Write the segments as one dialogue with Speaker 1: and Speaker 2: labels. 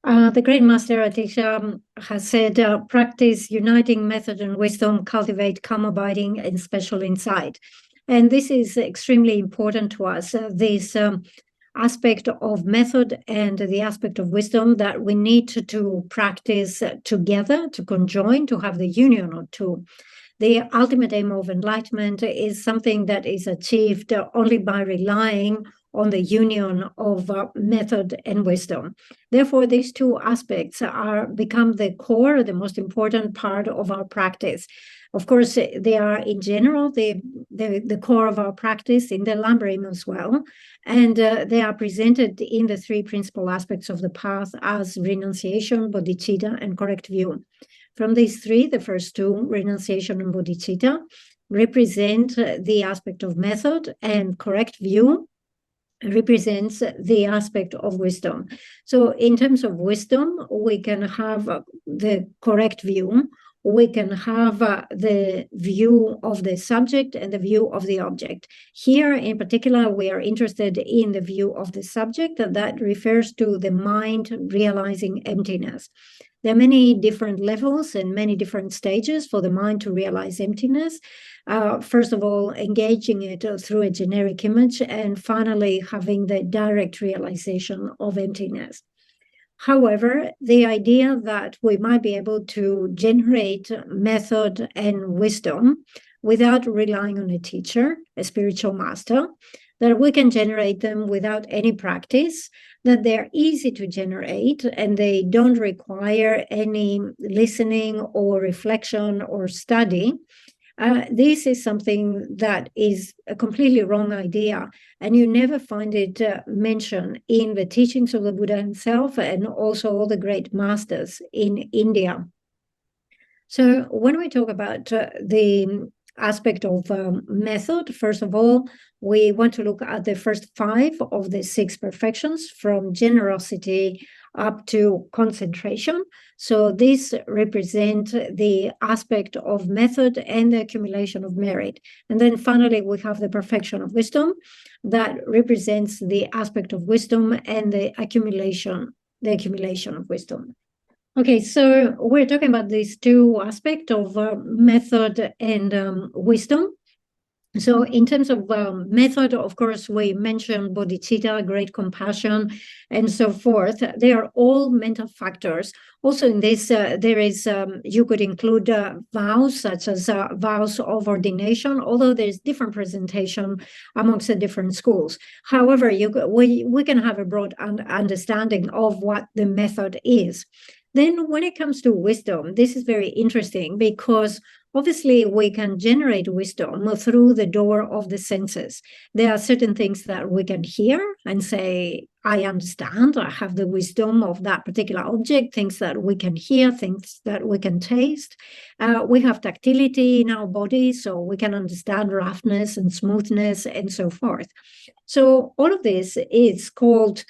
Speaker 1: The great master Atisha has said, practice uniting method and wisdom, cultivate calm abiding and special insight. And this is extremely important to us, this aspect of method and the aspect of wisdom that we need to practice together, to conjoin, to have the union of two. The ultimate aim of enlightenment is something that is achieved only by relying on the union of method and wisdom. Therefore, these two aspects become the core, the most important part of our practice. Of course, they are in general the core of our practice in the Lam Rim as well, and they are presented in the three principal aspects of the path as renunciation, bodhicitta, and correct view. From these three, the first two, renunciation and bodhicitta, represent the aspect of method, and correct view represents the aspect of wisdom. So in terms of wisdom, we can have the correct view, we can have the view of the subject and the view of the object. Here, in particular, we are interested in the view of the subject, that refers to the mind realizing emptiness. There are many different levels and many different stages for the mind to realize emptiness. First of all, engaging it through a generic image, and finally having the direct realization of emptiness. However, the idea that we might be able to generate method and wisdom without relying on a teacher, a spiritual master, that we can generate them without any practice, that they're easy to generate and they don't require any listening or reflection or study. This is something that is a completely wrong idea, and you never find it mentioned in the teachings of the Buddha himself and also all the great masters in India. So when we talk about the aspect of method, first of all, we want to look at the first 5 of the 6 perfections, from generosity up to concentration. So this represents the aspect of method and the accumulation of merit. And then finally, we have the perfection of wisdom that represents the aspect of wisdom and the accumulation of wisdom. Okay, so we're talking about these two aspects of method and wisdom. So in terms of method, of course, we mentioned bodhicitta, great compassion, and so forth. They are all mental factors. Also in this, there is, you could include vows, such as vows of ordination, although there's different presentation amongst the different schools. However, we can have a broad understanding of what the method is. Then when it comes to wisdom, this is very interesting because obviously we can generate wisdom through the door of the senses. There are certain things that we can hear and say, I understand, I have the wisdom of that particular object, things that we can hear, things that we can taste. We have tactility in our body, so we can understand roughness and smoothness and so forth. So all of this is called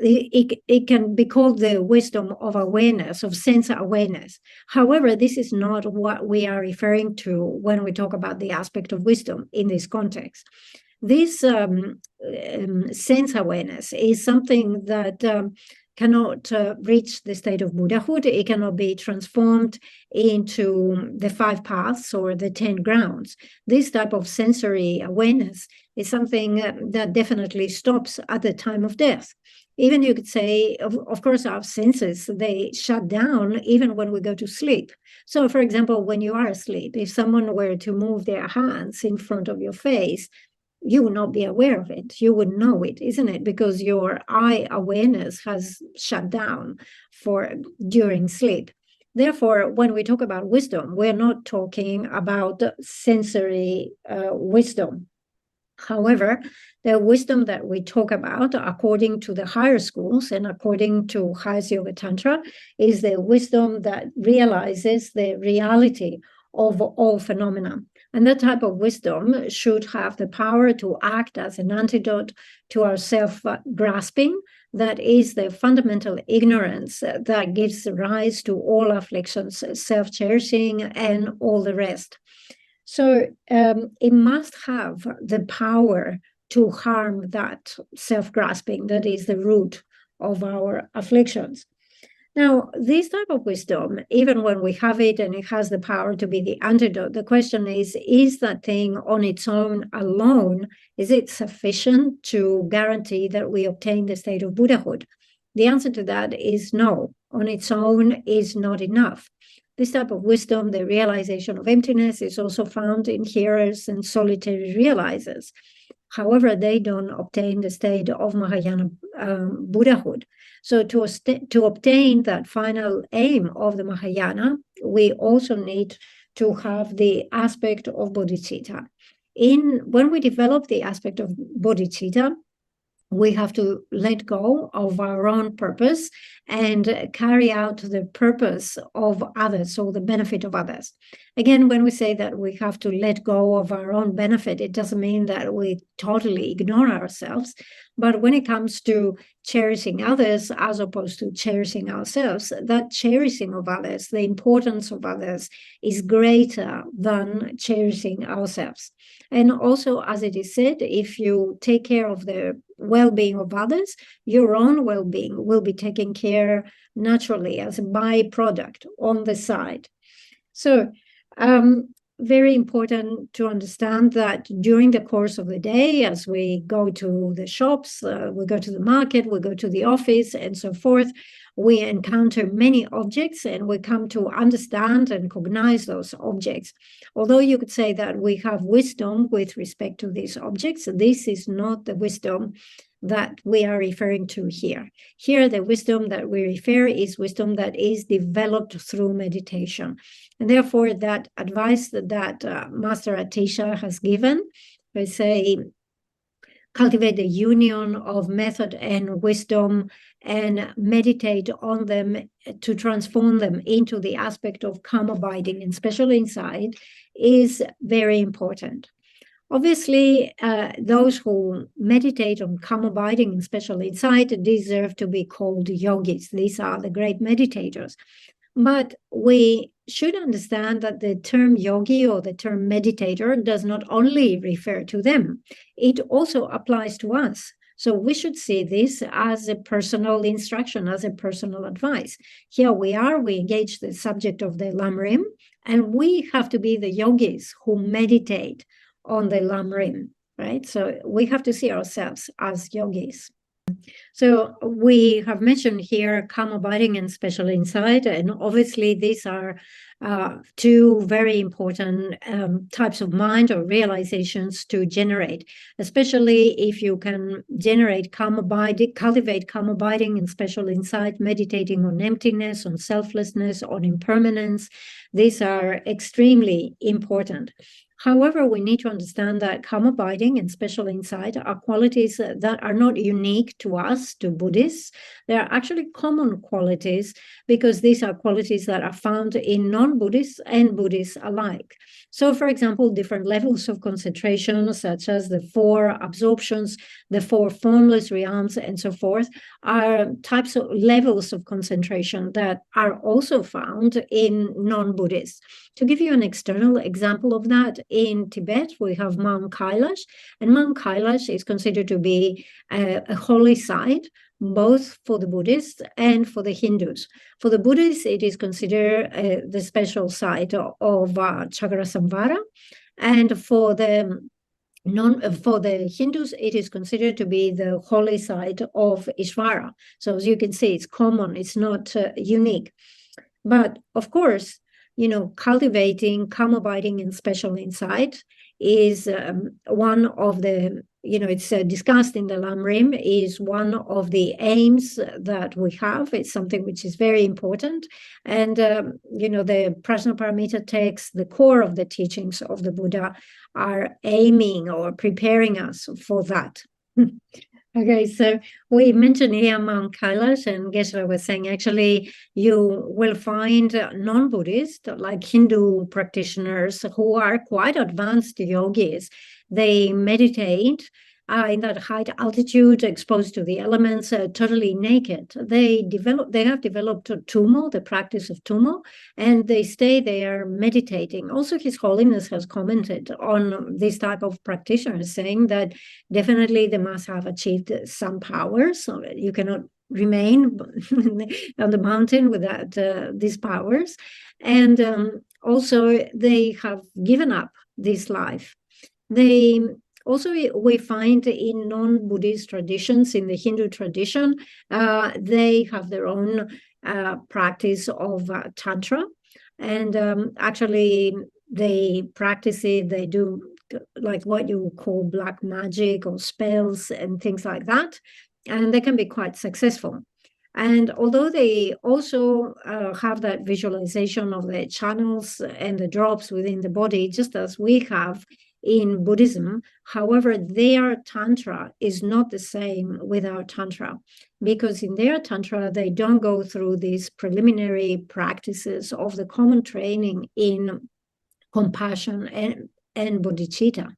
Speaker 1: it can be called the wisdom of awareness, of sense awareness. However, this is not what we are referring to when we talk about the aspect of wisdom in this context. This sense awareness is something that cannot reach the state of Buddhahood. It cannot be transformed into the 5 paths or the 10 grounds. This type of sensory awareness is something that definitely stops at the time of death. Even you could say, of course, our senses, they shut down even when we go to sleep. So, for example, when you are asleep, if someone were to move their hands in front of your face, you would not be aware of it. You would know it, isn't it? Because your eye awareness has shut down during sleep. Therefore, when we talk about wisdom, we're not talking about sensory wisdom. However, the wisdom that we talk about, according to the higher schools and according to highest yoga tantra, is the wisdom that realizes the reality of all phenomena. And that type of wisdom should have the power to act as an antidote to our self-grasping, that is the fundamental ignorance that gives rise to all afflictions, self-cherishing, and all the rest. So it must have the power to harm that self-grasping, that is the root of our afflictions. Now, this type of wisdom, even when we have it and it has the power to be the antidote, the question is that thing on its own alone, is it sufficient to guarantee that we obtain the state of Buddhahood? The answer to that is no. On its own is not enough. This type of wisdom, the realization of emptiness, is also found in hearers and solitary realizers. However, they don't obtain the state of Mahayana Buddhahood. So to obtain that final aim of the Mahayana, we also need to have the aspect of bodhicitta. When we develop the aspect of bodhicitta, we have to let go of our own purpose and carry out the purpose of others, or the benefit of others. Again, when we say that we have to let go of our own benefit, it doesn't mean that we totally ignore ourselves. But when it comes to cherishing others as opposed to cherishing ourselves, that cherishing of others, the importance of others, is greater than cherishing ourselves. And also, as it is said, if you take care of the well-being of others, your own well-being will be taken care naturally as a byproduct on the side. So very important to understand that during the course of the day, as we go to the shops, we go to the market, we go to the office, and so forth, we encounter many objects, and we come to understand and cognize those objects. Although you could say that we have wisdom with respect to these objects, this is not the wisdom that we are referring to here. Here, the wisdom that we refer is wisdom that is developed through meditation. And therefore, that advice that Master Atisha has given, I say, cultivate the union of method and wisdom and meditate on them to transform them into the aspect of calm abiding and special insight, is very important. Obviously, those who meditate on calm abiding and special insight deserve to be called yogis. These are the great meditators. But we should understand that the term yogi or the term meditator does not only refer to them, it also applies to us. So we should see this as a personal instruction, as a personal advice. Here we are, we engage the subject of the Lam Rim, and we have to be the yogis who meditate on the Lam Rim, right? So we have to see ourselves as yogis. So we have mentioned here calm abiding and special insight, and obviously these are two very important types of mind or realizations to generate, especially if you can generate calm abiding, cultivate calm abiding and special insight, meditating on emptiness, on selflessness, on impermanence. These are extremely important. However, we need to understand that calm abiding and special insight are qualities that are not unique to us, to Buddhists. They are actually common qualities because these are qualities that are found in non-Buddhists and Buddhists alike. So, for example, different levels of concentration, such as the 4 absorptions, the 4 formless realms, and so forth, are types of levels of concentration that are also found in non-Buddhists. To give you an external example of that, in Tibet, we have Mount Kailash, and Mount Kailash is considered to be a holy site, both for the Buddhists and for the Hindus. For the Buddhists, it is considered the special site of Chakrasamvara, and for the Hindus, it is considered to be the holy site of Ishvara. So as you can see, it's common, it's not unique. But of course, cultivating calm abiding and special insight is one of the, it's discussed in the Lam Rim, is one of the aims that we have. It's something which is very important. And, the Prajnaparamita texts, the core of the teachings of the Buddha, are aiming or preparing us for that. Okay, so we mentioned here Mount Kailash, and Geshe was saying actually you will find non-Buddhist, like Hindu practitioners who are quite advanced yogis. They meditate in that high altitude, exposed to the elements, totally naked. They have developed Tummo, the practice of Tummo, and they stay there meditating. Also, His Holiness has commented on this type of practitioners, saying that definitely they must have achieved some power. So you cannot remain on the mountain without these powers. And also, they have given up this life. They also, we find in non-Buddhist traditions, in the Hindu tradition, they have their own practice of Tantra. And actually, they practice it, they do like what you call black magic or spells and things like that. And they can be quite successful. And although they also have that visualization of the channels and the drops within the body, just as we have in Buddhism, however, their Tantra is not the same with our Tantra, because in their Tantra, they don't go through these preliminary practices of the common training in compassion and bodhicitta.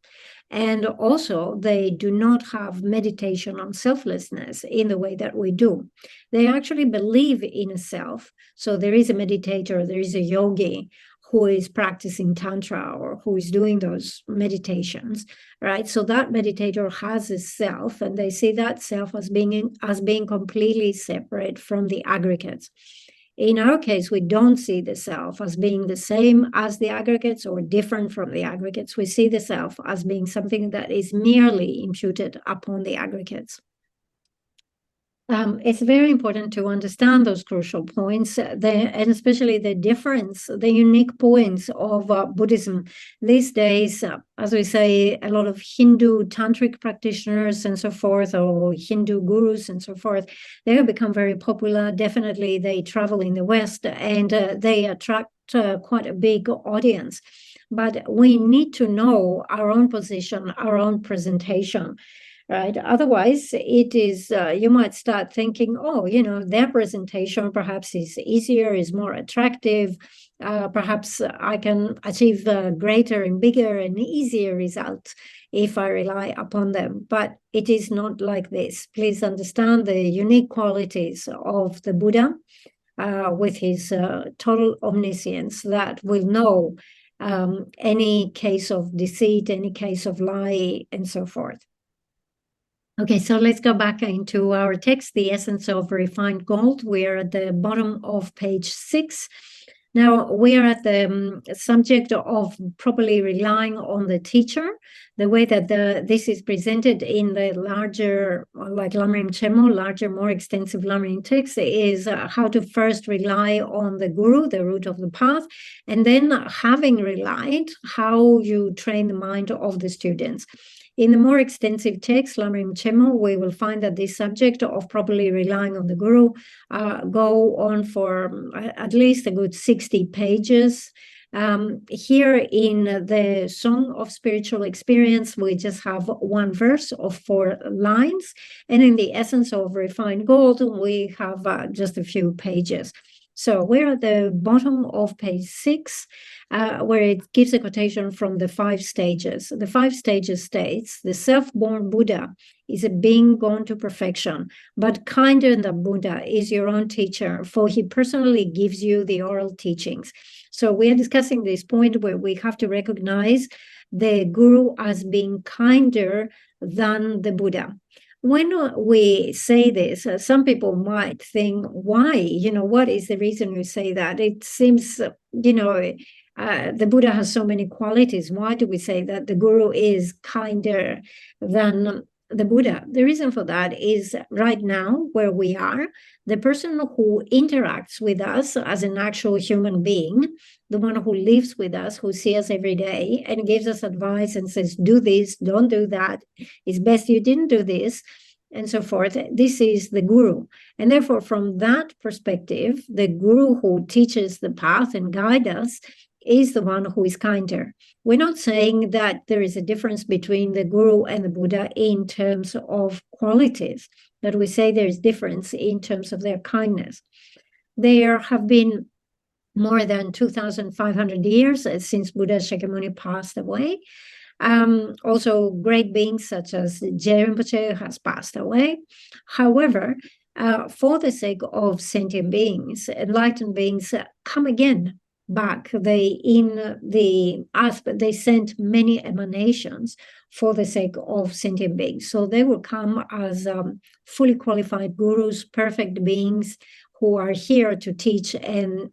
Speaker 1: And also, they do not have meditation on selflessness in the way that we do. They actually believe in a self. So there is a meditator, there is a yogi who is practicing Tantra or who is doing those meditations, right? So that meditator has a self, and they see that self as being completely separate from the aggregates. In our case, we don't see the self as being the same as the aggregates or different from the aggregates. We see the self as being something that is merely imputed upon the aggregates. It's very important to understand those crucial points, and especially the difference, the unique points of Buddhism. These days, as we say, a lot of Hindu tantric practitioners and so forth, or Hindu gurus and so forth, they have become very popular. Definitely, they travel in the West and they attract quite a big audience. But we need to know our own position, our own presentation. Right. Otherwise, it is, you might start thinking, oh, their presentation perhaps is easier, is more attractive. Perhaps I can achieve greater and bigger and easier results if I rely upon them. But it is not like this. Please understand the unique qualities of the Buddha with his total omniscience that will know any case of deceit, any case of lie, and so forth. Okay, so let's go back into our text, The Essence of Refined Gold. We're at the bottom of page 6. Now, we are at the subject of properly relying on the teacher. The way that this is presented in the larger, like Lam Rim Chemo, larger, more extensive Lam Rim text, is how to first rely on the guru, the root of the path, and then having relied, how you train the mind of the students. In the more extensive text, Lam Rim Chemo, we will find that this subject of properly relying on the guru go on for at least a good 60 pages. Here in the Song of Spiritual Experience, we just have one verse of 4 lines. And in the Essence of Refined Gold, we have just a few pages. So we're at the bottom of page 6, where it gives a quotation from the 5 stages. The 5 stages states, the self-born Buddha is a being gone to perfection, but kinder than Buddha is your own teacher, for he personally gives you the oral teachings. So we are discussing this point where we have to recognize the guru as being kinder than the Buddha. When we say this, some people might think, why? What is the reason you say that? It seems, the Buddha has so many qualities. Why do we say that the guru is kinder than the Buddha? The reason for that is right now, where we are, the person who interacts with us as an actual human being, the one who lives with us, who sees us every day and gives us advice and says, do this, don't do that, it's best you didn't do this, and so forth. This is the guru. And therefore, from that perspective, the guru who teaches the path and guides us is the one who is kinder. We're not saying that there is a difference between the guru and the Buddha in terms of qualities, but we say there is difference in terms of their kindness. There have been more than 2,500 years since Buddha Shakyamuni passed away. Also, great beings such as Je Rinpoche has passed away. However, for the sake of sentient beings, enlightened beings come again. back, they sent many emanations for the sake of sentient beings. So they will come as fully qualified gurus, perfect beings who are here to teach and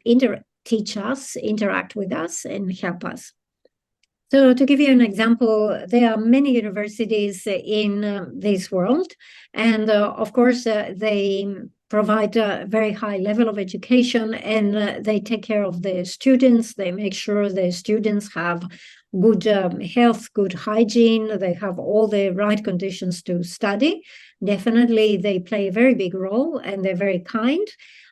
Speaker 1: teach us, interact with us, and help us. So to give you an example, there are many universities in this world, and of course, they provide a very high level of education, and they take care of the students. They make sure the students have good health, good hygiene. They have all the right conditions to study. Definitely, they play a very big role, and they're very kind.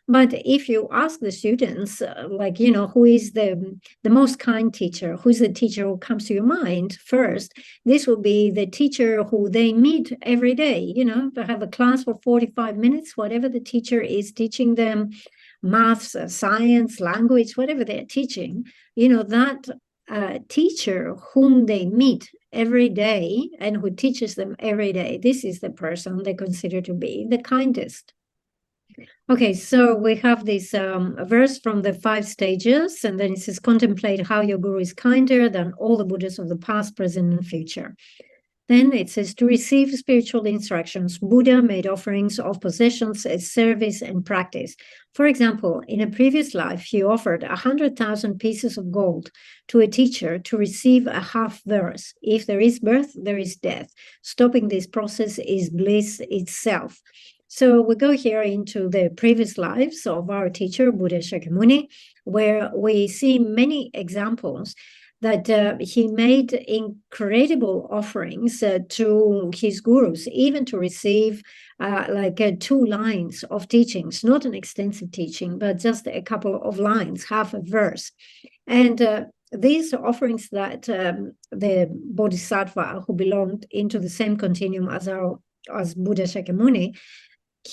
Speaker 1: But if you ask the students, who is the most kind teacher, who's the teacher who comes to your mind first, this will be the teacher who they meet every day. They have a class for 45 minutes, whatever the teacher is teaching them, maths, science, language, whatever they're teaching, that teacher whom they meet every day and who teaches them every day, this is the person they consider to be the kindest. Okay, so we have this verse from the 5 stages, and then it says, contemplate how your guru is kinder than all the Buddhas of the past, present, and future. Then it says, to receive spiritual instructions, Buddha made offerings of possessions as service and practice. For example, in a previous life, he offered 100,000 pieces of gold to a teacher to receive a half verse. If there is birth, there is death. Stopping this process is bliss itself. So we go here into the previous lives of our teacher, Buddha Shakyamuni, where we see many examples that he made incredible offerings to his gurus, even to receive 2 lines of teachings, not an extensive teaching, but just a couple of lines, half a verse. And these offerings that the Bodhisattva who belonged into the same continuum as Buddha Shakyamuni,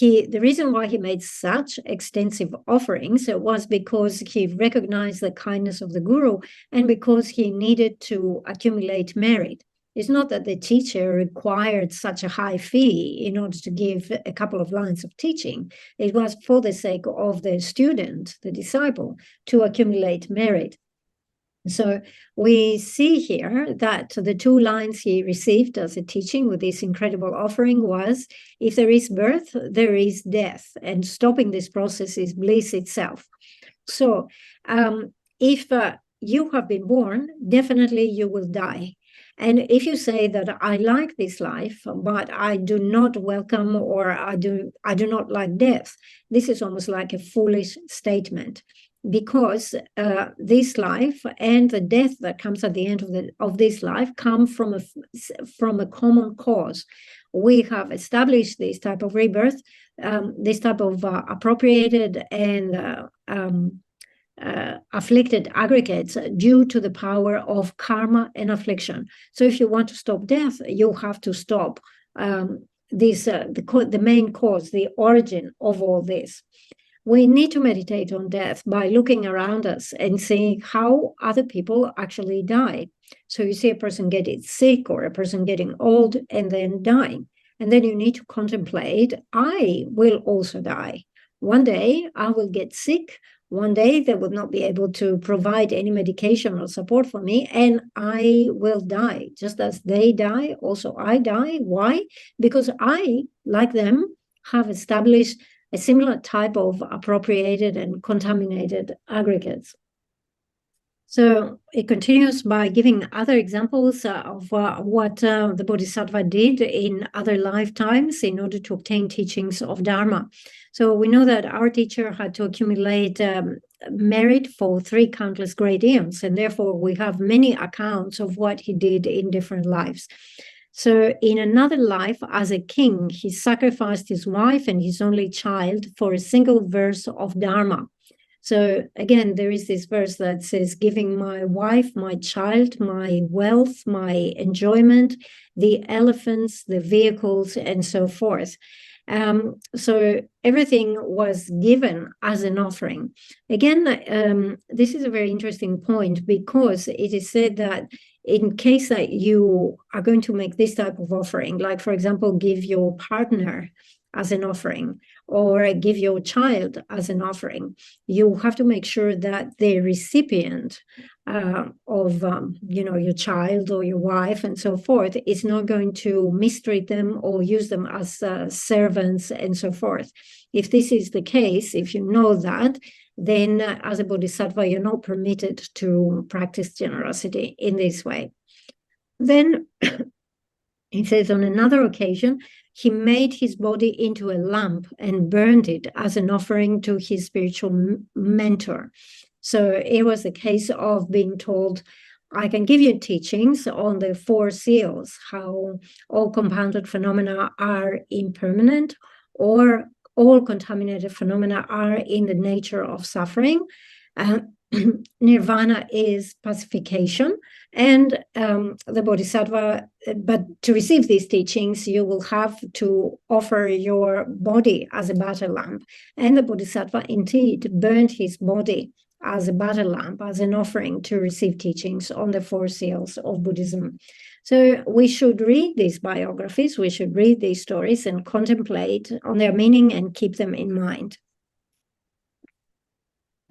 Speaker 1: the reason why he made such extensive offerings was because he recognized the kindness of the guru and because he needed to accumulate merit. It's not that the teacher required such a high fee in order to give a couple of lines of teaching. It was for the sake of the student, the disciple, to accumulate merit. So we see here that the 2 lines he received as a teaching with this incredible offering was, if there is birth, there is death, and stopping this process is bliss itself. So if you have been born, definitely you will die. And if you say that I like this life, but I do not welcome or I do not like death, this is almost like a foolish statement. Because this life and the death that comes at the end of this life come from a common cause. We have established this type of rebirth, this type of appropriated and afflicted aggregates due to the power of karma and affliction. So if you want to stop death, you have to stop the main cause, the origin of all this. We need to meditate on death by looking around us and seeing how other people actually die. So you see a person getting sick or a person getting old and then dying. And then you need to contemplate, I will also die. One day I will get sick. One day they will not be able to provide any medication or support for me, and I will die. Just as they die, also I die. Why? Because I, like them, have established a similar type of appropriated and contaminated aggregates. So it continues by giving other examples of what the Bodhisattva did in other lifetimes in order to obtain teachings of Dharma. So we know that our teacher had to accumulate merit for 3 countless great eons, and therefore we have many accounts of what he did in different lives. So in another life, as a king, he sacrificed his wife and his only child for a single verse of Dharma. So again, there is this verse that says, giving my wife, my child, my wealth, my enjoyment, the elephants, the vehicles, and so forth. So everything was given as an offering. Again, this is a very interesting point because it is said that in case that you are going to make this type of offering, like, for example, give your partner as an offering, or give your child as an offering. You have to make sure that the recipient of your child or your wife and so forth is not going to mistreat them or use them as servants and so forth. If this is the case, if you know that, then as a bodhisattva, you're not permitted to practice generosity in this way. Then it says, on another occasion, he made his body into a lamp and burned it as an offering to his spiritual mentor. So it was a case of being told, I can give you teachings on the 4 seals, how all compounded phenomena are impermanent, or all contaminated phenomena are in the nature of suffering. Nirvana is pacification, and the bodhisattva, but to receive these teachings, you will have to offer your body as a battle lamp. And the bodhisattva indeed burned his body as a battle lamp, as an offering to receive teachings on the 4 seals of Buddhism. So we should read these biographies, we should read these stories and contemplate on their meaning and keep them in mind.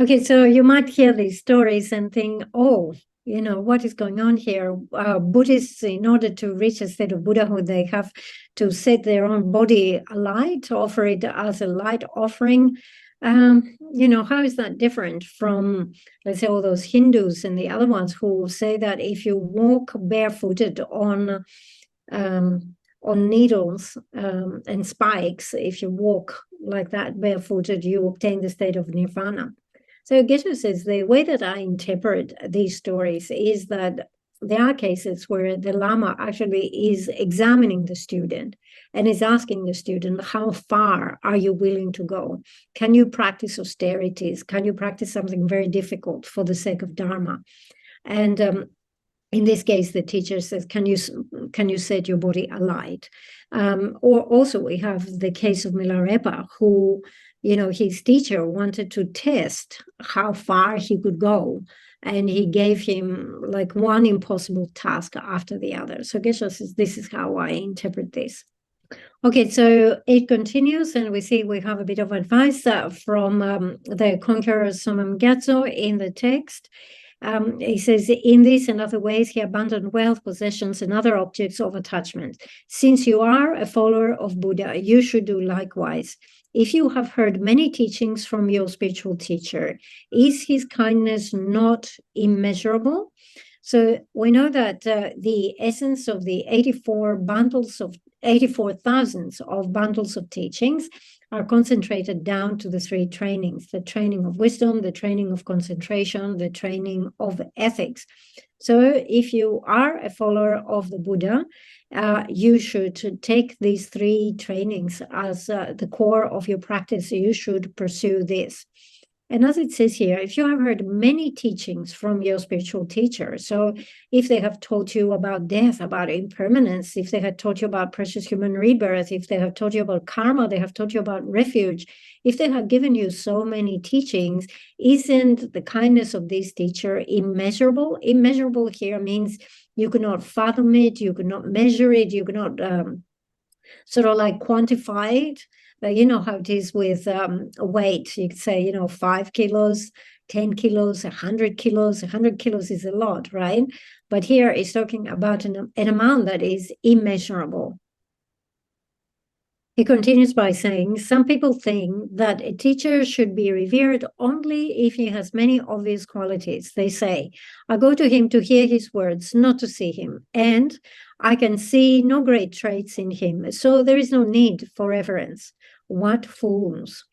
Speaker 1: Okay, so you might hear these stories and think, oh, what is going on here? Buddhists, in order to reach a state of Buddhahood, they have to set their own body alight, offer it as a light offering. How is that different from, let's say, all those Hindus and the other ones who say that if you walk barefooted on needles and spikes, if you walk like that barefooted, you obtain the state of nirvana. So Geshe says the way that I interpret these stories is that there are cases where the Lama actually is examining the student and is asking the student, how far are you willing to go? Can you practice austerities? Can you practice something very difficult for the sake of Dharma? And in this case, the teacher says, can you set your body alight? Or also we have the case of Milarepa, who, his teacher wanted to test how far he could go. And he gave him like one impossible task after the other. So Geshe says, this is how I interpret this. Okay, so it continues, and we see we have a bit of advice from the conqueror Somam Gyatso in the text. He says, in this and other ways, he abandoned wealth, possessions, and other objects of attachment. Since you are a follower of Buddha, you should do likewise. If you have heard many teachings from your spiritual teacher, is his kindness not immeasurable? So we know that the essence of the 84,000 of bundles of teachings are concentrated down to the 3 trainings: the training of wisdom, the training of concentration, the training of ethics. So if you are a follower of the Buddha, you should take these 3 trainings as the core of your practice. You should pursue this. And as it says here, if you have heard many teachings from your spiritual teacher, so if they have taught you about death, about impermanence, if they have taught you about precious human rebirth, if they have taught you about karma, they have taught you about refuge, if they have given you so many teachings, isn't the kindness of this teacher immeasurable? Immeasurable here means you could not fathom it, you could not measure it, you could not sort of like quantify it. You know how it is with weight. You could say, 5 kilos, 10 kilos, 100 kilos. 100 kilos is a lot, right? But here it's talking about an amount that is immeasurable. He continues by saying, some people think that a teacher should be revered only if he has many obvious qualities. They say, I go to him to hear his words, not to see him. And I can see no great traits in him, so there is no need for reverence. What fools.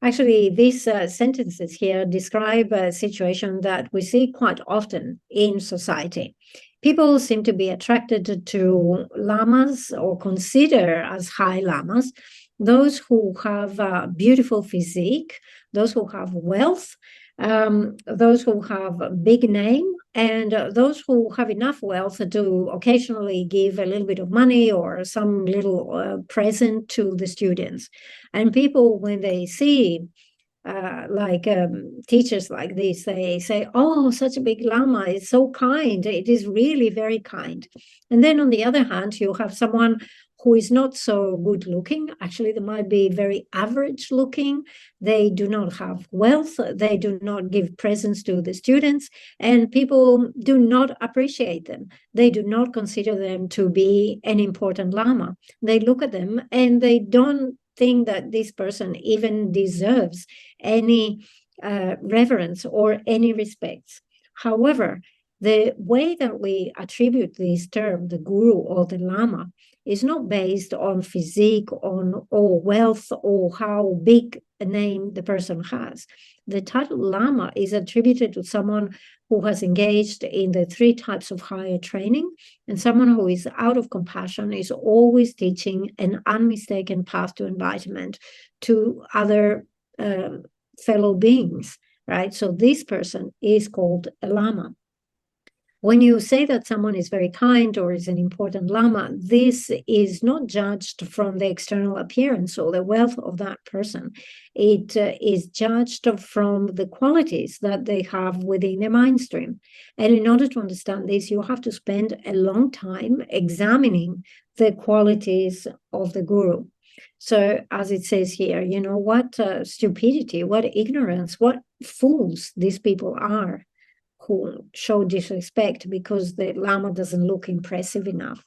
Speaker 1: Actually, these sentences here describe a situation that we see quite often in society. People seem to be attracted to lamas, or consider as high lamas, those who have a beautiful physique, those who have wealth, those who have a big name, and those who have enough wealth to occasionally give a little bit of money or some little present to the students. And people, when they see teachers like this, they say, oh, such a big lama is so kind. It is really very kind. And then on the other hand, you have someone who is not so good looking. Actually, they might be very average looking. They do not have wealth. They do not give presents to the students, and people do not appreciate them. They do not consider them to be an important Lama. They look at them and they don't think that this person even deserves any reverence or any respect. However, the way that we attribute this term, the guru or the Lama, is not based on physique, on or wealth, or how big a name the person has. The title Lama is attributed to someone who has engaged in the 3 types of higher training, and someone who is out of compassion, is always teaching an unmistaken path to enlightenment to other fellow beings, right? So this person is called a Lama. When you say that someone is very kind or is an important Lama, this is not judged from the external appearance or the wealth of that person. It is judged from the qualities that they have within their mind stream. And in order to understand this, you have to spend a long time examining the qualities of the guru. So as it says here, what stupidity, what ignorance, what fools these people are who show disrespect because the Lama doesn't look impressive enough.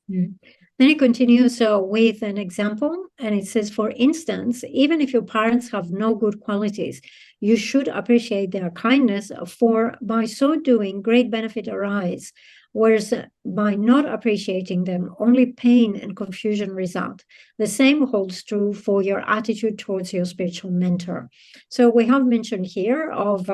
Speaker 1: Then it continues with an example, and it says, for instance, even if your parents have no good qualities, you should appreciate their kindness, for by so doing, great benefit arise, whereas by not appreciating them, only pain and confusion result. The same holds true for your attitude towards your spiritual mentor. So we have mentioned here of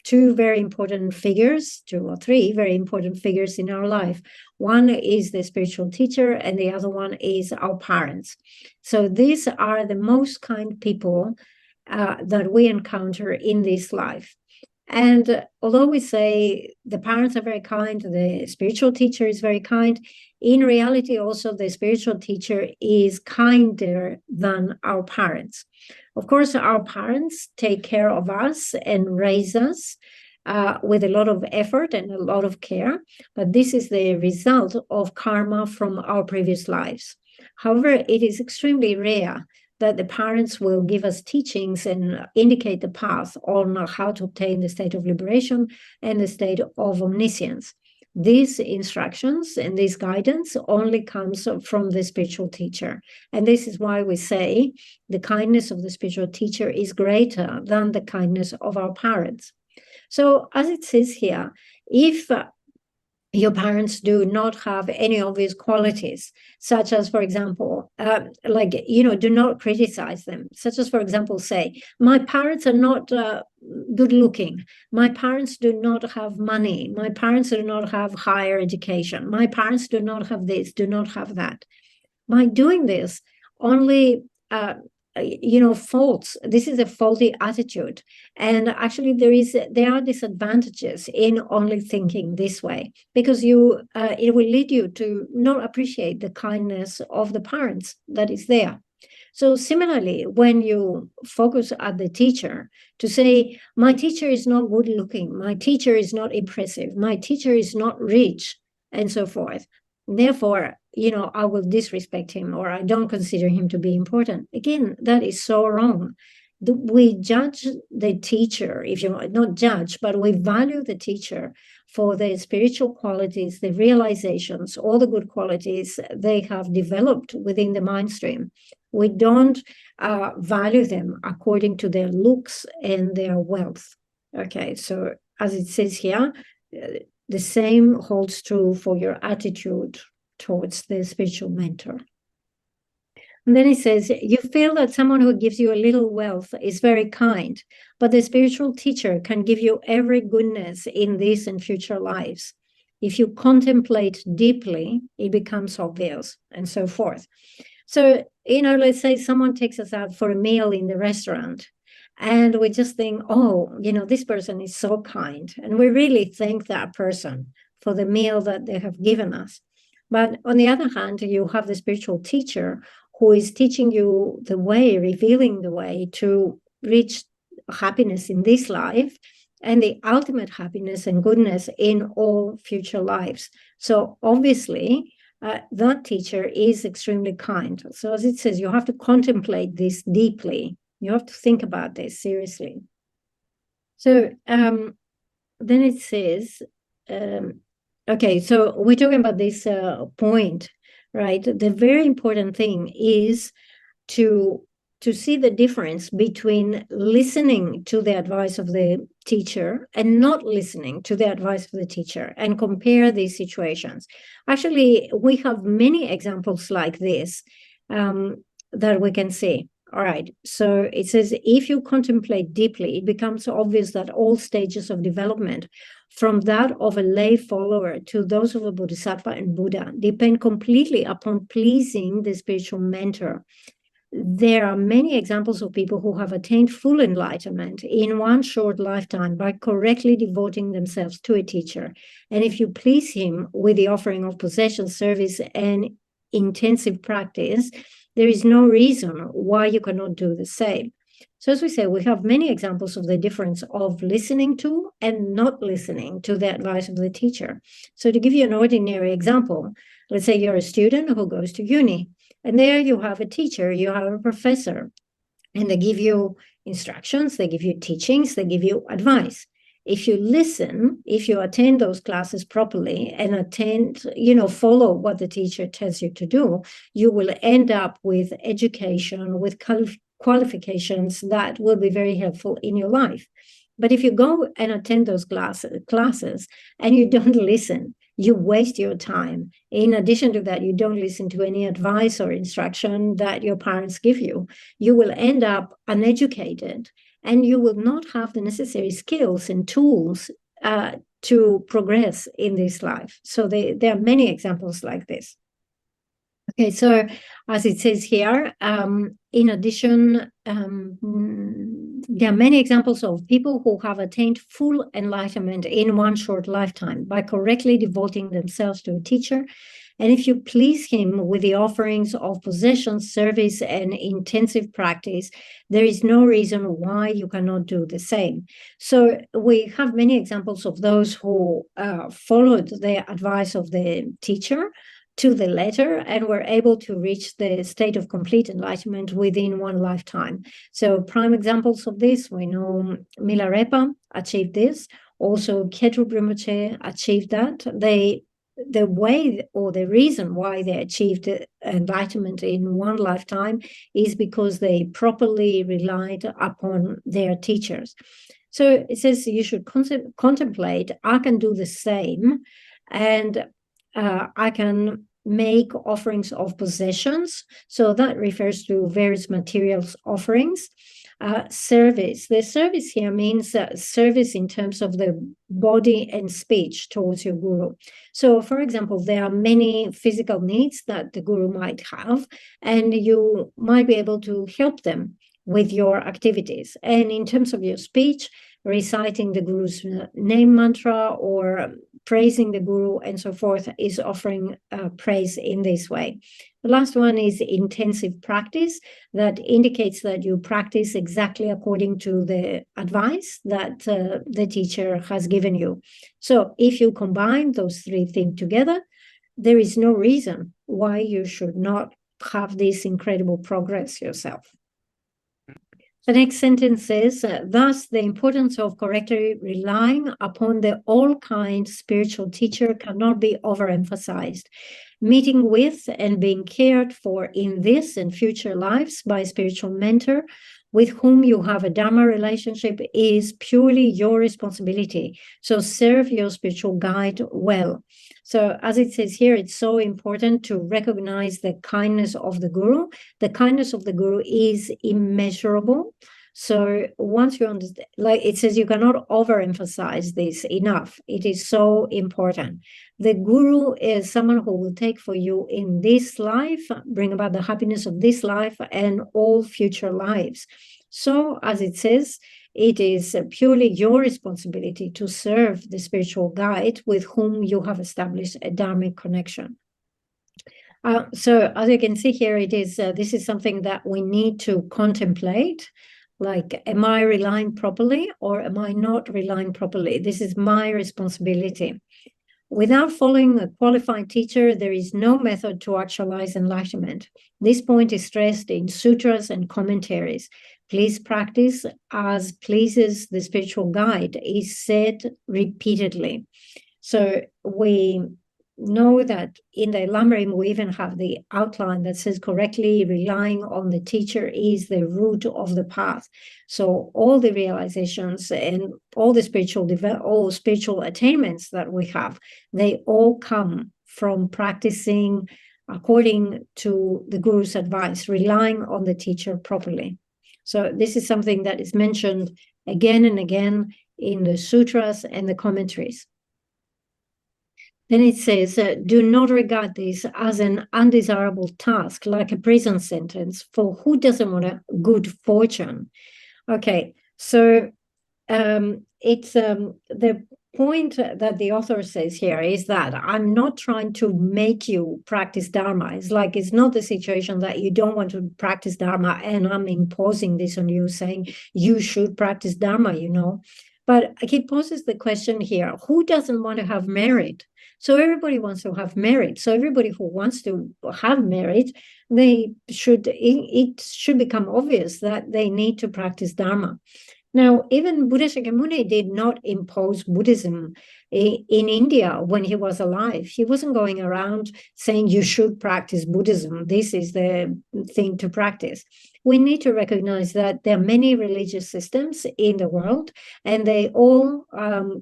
Speaker 1: 2 very important figures, 2 or 3 very important figures in our life. One is the spiritual teacher, and the other one is our parents. So these are the most kind people that we encounter in this life. And although we say the parents are very kind, the spiritual teacher is very kind, in reality also the spiritual teacher is kinder than our parents. Of course, our parents take care of us and raise us with a lot of effort and a lot of care, but this is the result of karma from our previous lives. However, it is extremely rare that the parents will give us teachings and indicate the path on how to obtain the state of liberation and the state of omniscience. These instructions and this guidance only comes from the spiritual teacher. And this is why we say the kindness of the spiritual teacher is greater than the kindness of our parents. So as it says here, if your parents do not have any obvious qualities, such as, for example, do not criticize them. Such as, for example, say, my parents are not good looking. My parents do not have money. My parents do not have higher education. My parents do not have this, do not have that. By doing this, only faults. This is a faulty attitude, and actually there are disadvantages in only thinking this way, because it will lead you to not appreciate the kindness of the parents that is there. So similarly, when you focus at the teacher to say, my teacher is not good looking, my teacher is not impressive, my teacher is not rich, and so forth, therefore, I will disrespect him, or I don't consider him to be important. Again, that is so wrong. We judge the teacher, if you not judge, but we value the teacher for the spiritual qualities, the realizations, all the good qualities they have developed within the mind stream. We don't value them according to their looks and their wealth. Okay, so as it says here, the same holds true for your attitude towards the spiritual mentor. And then he says, you feel that someone who gives you a little wealth is very kind, but the spiritual teacher can give you every goodness in this and future lives. If you contemplate deeply, it becomes obvious, and so forth. So, let's say someone takes us out for a meal in the restaurant, and we just think, this person is so kind. And we really thank that person for the meal that they have given us. But on the other hand, you have the spiritual teacher who is teaching you the way, revealing the way to reach happiness in this life and the ultimate happiness and goodness in all future lives. So obviously, that teacher is extremely kind. So as it says, you have to contemplate this deeply. You have to think about this seriously. So then it says, okay, so we're talking about this point, right? The very important thing is to see the difference between listening to the advice of the teacher and not listening to the advice of the teacher, and compare these situations. Actually, we have many examples like this that we can see. All right, so it says, if you contemplate deeply, it becomes obvious that all stages of development, from that of a lay follower to those of a bodhisattva and Buddha, depend completely upon pleasing the spiritual mentor. There are many examples of people who have attained full enlightenment in one short lifetime by correctly devoting themselves to a teacher. And if you please him with the offering of possession, service, and intensive practice, there is no reason why you cannot do the same. So as we say, we have many examples of the difference of listening to and not listening to the advice of the teacher. So to give you an ordinary example, let's say you're a student who goes to uni, and there you have a teacher, you have a professor, and they give you instructions, they give you teachings, they give you advice. If you listen, if you attend those classes properly and follow what the teacher tells you to do, you will end up with education, with qualifications that will be very helpful in your life. But if you go and attend those classes and you don't listen, you waste your time. In addition to that, you don't listen to any advice or instruction that your parents give you. You will end up uneducated, and you will not have the necessary skills and tools to progress in this life. So there are many examples like this. Okay, so as it says here, in addition, there are many examples of people who have attained full enlightenment in one short lifetime by correctly devoting themselves to a teacher. And if you please him with the offerings of possession, service, and intensive practice, there is no reason why you cannot do the same. So we have many examples of those who followed the advice of the teacher to the letter and were able to reach the state of complete enlightenment within one lifetime. So prime examples of this, we know Milarepa achieved this. Also, Khedru Rinpoche achieved that. The way or the reason why they achieved enlightenment in one lifetime is because they properly relied upon their teachers. So it says you should contemplate, I can do the same, and I can make offerings of possessions. So that refers to various materials offerings. Service. The service here means service in terms of the body and speech towards your guru. So, for example, there are many physical needs that the guru might have, and you might be able to help them with your activities. And in terms of your speech, reciting the guru's name mantra or praising the guru and so forth is offering praise in this way. The last one is intensive practice. That indicates that you practice exactly according to the advice that the teacher has given you. So if you combine those three things together, there is no reason why you should not have this incredible progress yourself. The next sentence says, thus, the importance of correctly relying upon the all-kind spiritual teacher cannot be overemphasized. Meeting with and being cared for in this and future lives by a spiritual mentor with whom you have a Dharma relationship is purely your responsibility. So serve your spiritual guide well. So as it says here, it's so important to recognize the kindness of the guru. The kindness of the guru is immeasurable. So once you understand, like it says, you cannot overemphasize this enough. It is so important. The guru is someone who will take for you in this life, bring about the happiness of this life and all future lives. So as it says, it is purely your responsibility to serve the spiritual guide with whom you have established a dharmic connection. So as you can see here, it is this is something that we need to contemplate. Like, am I relying properly or am I not relying properly? This is my responsibility. Without following a qualified teacher, there is no method to actualize enlightenment. This point is stressed in sutras and commentaries. Please practice as pleases the spiritual guide is said repeatedly. So we know that in the Lam Rim, we even have the outline that says correctly relying on the teacher is the root of the path. So all the realizations and all the all spiritual attainments that we have, they all come from practicing according to the Guru's advice, relying on the teacher properly. So this is something that is mentioned again and again in the sutras and the commentaries. Then it says, do not regard this as an undesirable task, like a prison sentence, for who doesn't want a good fortune? Okay, so it's the point that the author says here is that I'm not trying to make you practice Dharma. It's like, it's not the situation that you don't want to practice Dharma and I'm imposing this on you, saying you should practice Dharma, you know. But he poses the question here, who doesn't want to have merit? So everybody wants to have merit. So everybody who wants to have merit, it should become obvious that they need to practice Dharma. Now, even Buddha Shakyamuni did not impose Buddhism in India when he was alive. He wasn't going around saying you should practice Buddhism. This is the thing to practice. We need to recognize that there are many religious systems in the world, and they all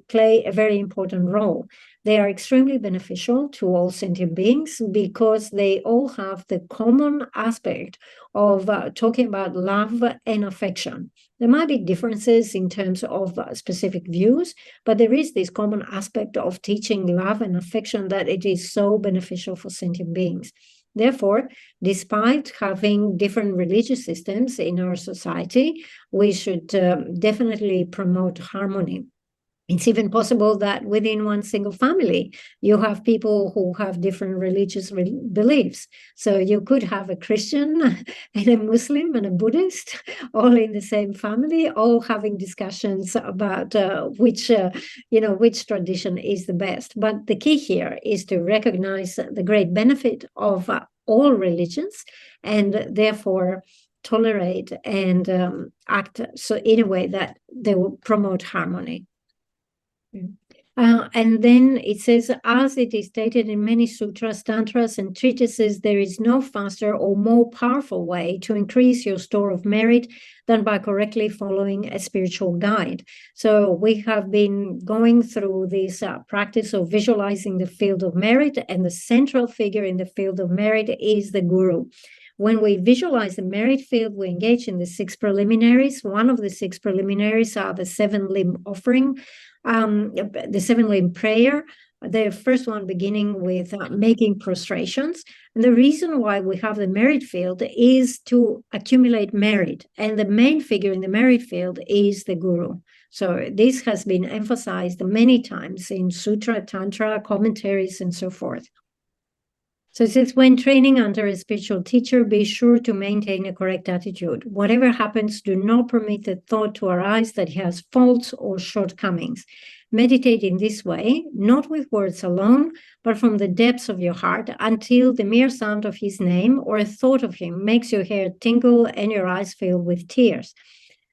Speaker 1: play a very important role. They are extremely beneficial to all sentient beings because they all have the common aspect of talking about love and affection. There might be differences in terms of specific views, but there is this common aspect of teaching love and affection that it is so beneficial for sentient beings. Therefore, despite having different religious systems in our society, we should definitely promote harmony. It's even possible that within one single family, you have people who have different religious beliefs. So you could have a Christian and a Muslim and a Buddhist all in the same family, all having discussions about which tradition is the best. But the key here is to recognize the great benefit of all religions and therefore tolerate and act so in a way that they will promote harmony. And then it says, as it is stated in many sutras, tantras, and treatises, there is no faster or more powerful way to increase your store of merit than by correctly following a spiritual guide. So we have been going through this practice of visualizing the field of merit, and the central figure in the field of merit is the Guru. When we visualize the merit field, we engage in the 6 preliminaries. One of the 6 preliminaries are the 7-limb offering, the 7-limb prayer, the first one beginning with making prostrations. And the reason why we have the merit field is to accumulate merit. And the main figure in the merit field is the Guru. So this has been emphasized many times in sutra, tantra, commentaries, and so forth. So it says, when training under a spiritual teacher, be sure to maintain a correct attitude. Whatever happens, do not permit the thought to arise that he has faults or shortcomings. Meditate in this way, not with words alone, but from the depths of your heart, until the mere sound of his name or a thought of him makes your hair tingle and your eyes fill with tears.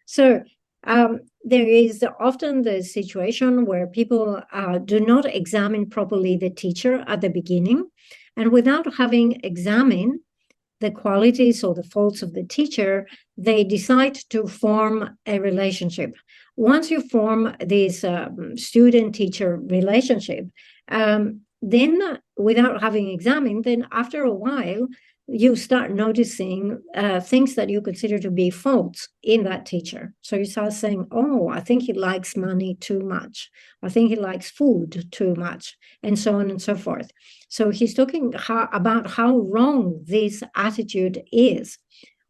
Speaker 1: So there is often the situation where people do not examine properly the teacher at the beginning. And without having examined the qualities or the faults of the teacher, they decide to form a relationship. Once you form this student-teacher relationship, then without having examined, then after a while, you start noticing things that you consider to be faults in that teacher. So you start saying, oh, I think he likes money too much. I think he likes food too much, and so on and so forth. So he's talking about how wrong this attitude is.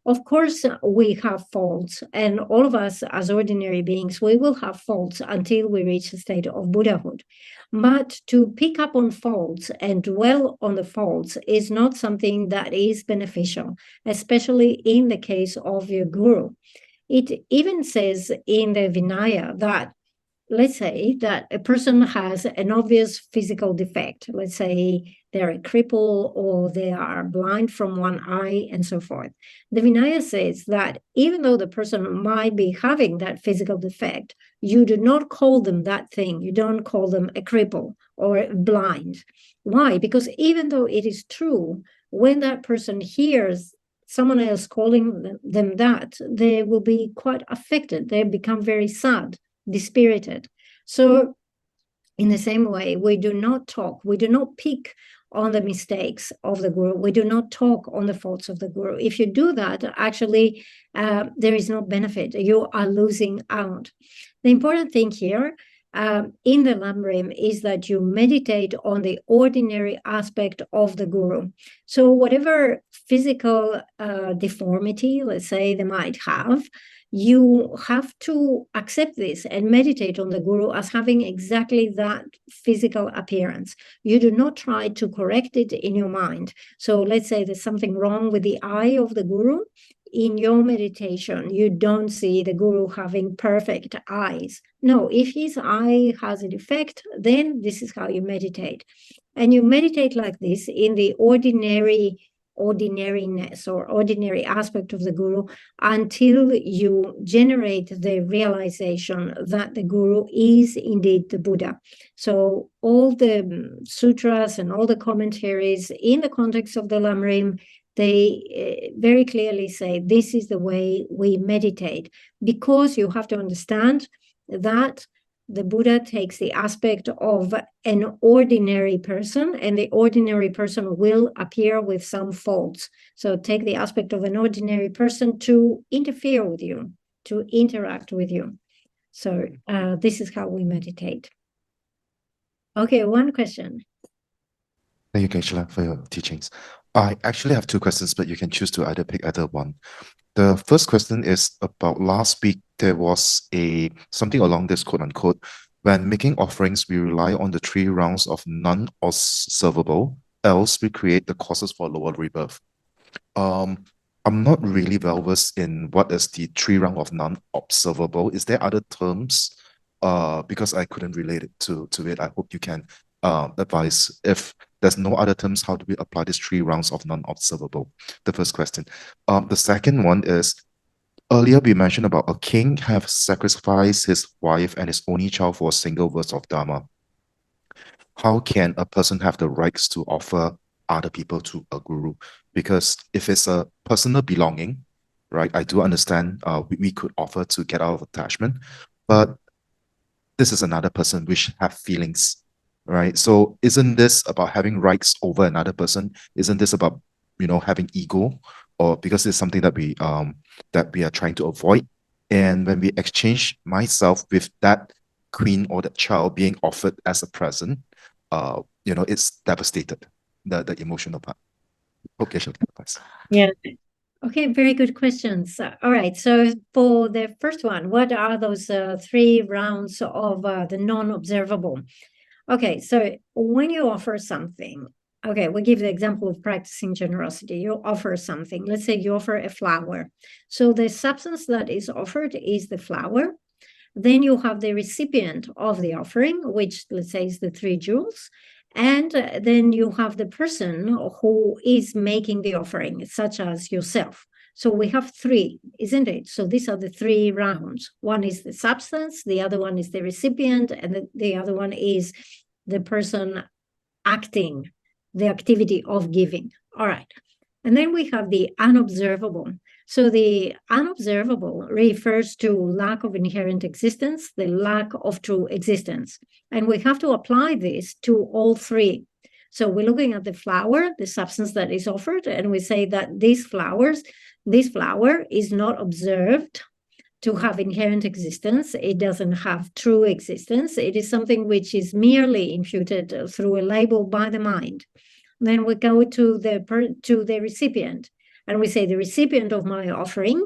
Speaker 1: Of course, we have faults, and all of us as ordinary beings, we will have faults until we reach the state of Buddhahood. But to pick up on faults and dwell on the faults is not something that is beneficial, especially in the case of your Guru. It even says in the Vinaya that let's say that a person has an obvious physical defect. Let's say they're a cripple or they are blind from one eye and so forth. The Vinaya says that even though the person might be having that physical defect, you do not call them that thing. You don't call them a cripple or blind. Why? Because even though it is true, when that person hears someone else calling them that, they will be quite affected. They become very sad, dispirited. So in the same way, we do not talk, we do not pick on the mistakes of the guru, we do not talk on the faults of the guru. If you do that, actually, there is no benefit. You are losing out. The important thing here in the Lam Rim is that you meditate on the ordinary aspect of the guru. So whatever physical deformity, let's say, they might have, you have to accept this and meditate on the guru as having exactly that physical appearance. You do not try to correct it in your mind. So let's say there's something wrong with the eye of the guru. In your meditation, you don't see the guru having perfect eyes. No, if his eye has a defect, then this is how you meditate. And you meditate like this in the ordinariness or ordinary aspect of the guru until you generate the realization that the guru is indeed the Buddha. So all the sutras and all the commentaries in the context of the Lam Rim, they very clearly say this is the way we meditate, because you have to understand that the Buddha takes the aspect of an ordinary person, and the ordinary person will appear with some faults. So take the aspect of an ordinary person to interfere with you, to interact with you. So this is how we meditate. Okay, one question.
Speaker 2: Thank you, Geshe, for your teachings. I actually have two questions, but you can choose to either pick either one. The first question is about last week. There was something along this quote unquote, when making offerings, we rely on the 3 rounds of non-observable, else we create the causes for lower rebirth. I'm not really well versed in what is the 3 round of non-observable. Is there other terms? Because I couldn't relate it to it. I hope you can advise. If there's no other terms, how do we apply these 3 rounds of non-observable? The first question. The second one is, earlier we mentioned about a king have sacrificed his wife and his only child for a single verse of Dharma. How can a person have the rights to offer other people to a guru? Because if it's a personal belonging, right, I do understand we could offer to get out of attachment, but this is another person which have feelings, right? So isn't this about having rights over another person? Isn't this about, having ego? Or because it's something that we are trying to avoid? And when we exchange myself with that queen or that child being offered as a present, it's devastated, the emotional part. Okay, sure.
Speaker 1: Yeah. Okay, very good questions. All right, so for the first one, what are those 3 rounds of the non-observable? Okay, so when you offer something, okay, we give the example of practicing generosity. You offer something. Let's say you offer a flower. So the substance that is offered is the flower. Then you have the recipient of the offering, which let's say is the 3 jewels. And then you have the person who is making the offering, such as yourself. So we have 3, isn't it? So these are the 3 rounds. One is the substance, the other one is the recipient, and the other one is the person acting, the activity of giving. All right. And then we have the unobservable. So the unobservable refers to lack of inherent existence, the lack of true existence. And we have to apply this to all 3. So we're looking at the flower, the substance that is offered, and we say that this flower is not observed to have inherent existence. It doesn't have true existence. It is something which is merely imputed through a label by the mind. Then we go to the recipient, and we say the recipient of my offering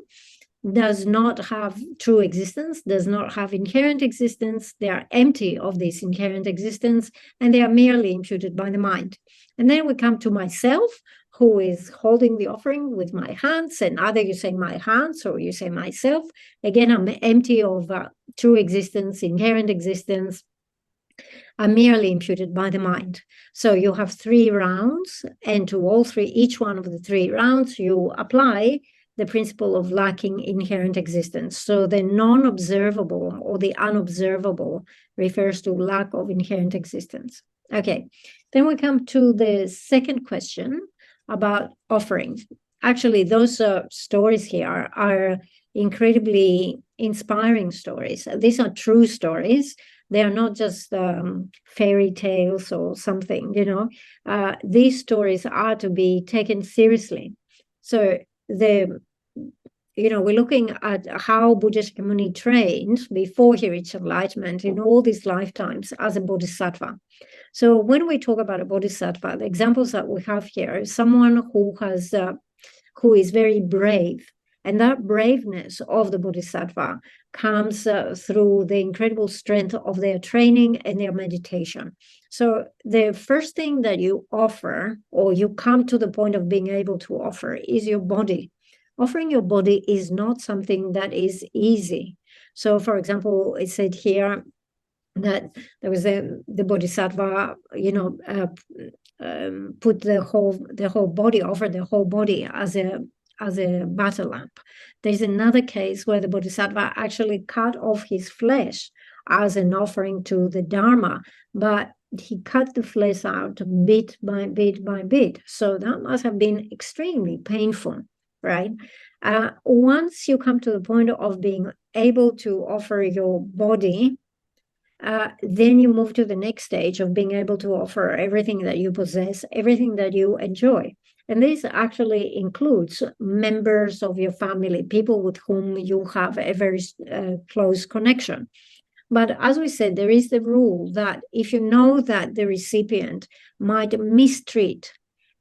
Speaker 1: does not have true existence, does not have inherent existence. They are empty of this inherent existence, and they are merely imputed by the mind. And then we come to myself, who is holding the offering with my hands, and either you say my hands or you say myself. Again, I'm empty of true existence, inherent existence. I'm merely imputed by the mind. So you have 3 rounds, and to each one of the 3 rounds, you apply the principle of lacking inherent existence. So the non-observable or the unobservable refers to lack of inherent existence. Okay, then we come to the second question about offering. Actually, those stories here are incredibly inspiring stories. These are true stories. They are not just fairy tales or something, you know. These stories are to be taken seriously. So we're looking at how Buddha Shakyamuni trained before he reached enlightenment in all these lifetimes as a bodhisattva. So when we talk about a bodhisattva, the examples that we have here is someone who is very brave. And that braveness of the bodhisattva comes through the incredible strength of their training and their meditation. So the first thing that you offer, or you come to the point of being able to offer, is your body. Offering your body is not something that is easy. So, for example, it said here that there was the bodhisattva, put the whole body, offered the whole body as a battle lamp. There's another case where the bodhisattva actually cut off his flesh as an offering to the Dharma, but he cut the flesh out bit by bit by bit. So that must have been extremely painful, right? Once you come to the point of being able to offer your body, then you move to the next stage of being able to offer everything that you possess, everything that you enjoy. And this actually includes members of your family, people with whom you have a very close connection. But as we said, there is the rule that if you know that the recipient might mistreat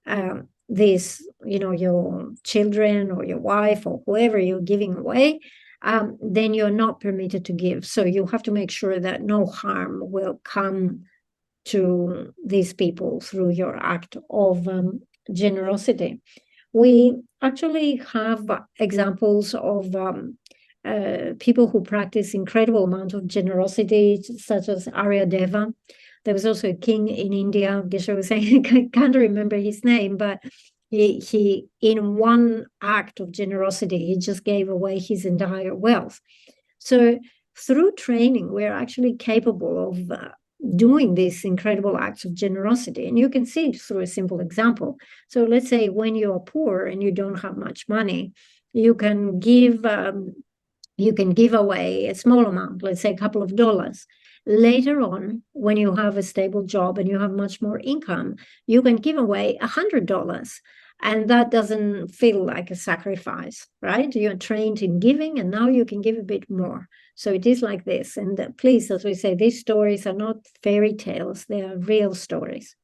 Speaker 1: your children or your wife or whoever you're giving away, then you're not permitted to give. So you have to make sure that no harm will come to these people through your act of generosity. We actually have examples of people who practice incredible amount of generosity, such as Aryadeva. There was also a king in India, Geshe was saying, I can't remember his name, but he in one act of generosity, he just gave away his entire wealth. So through training, we're actually capable of doing these incredible acts of generosity. And you can see it through a simple example. So let's say when you are poor and you don't have much money, you can give away a small amount, let's say a couple of dollars. Later on, when you have a stable job and you have much more income, you can give away $100. And that doesn't feel like a sacrifice, right? You're trained in giving, and now you can give a bit more. So it is like this. And please, as we say, these stories are not fairy tales, they are real stories.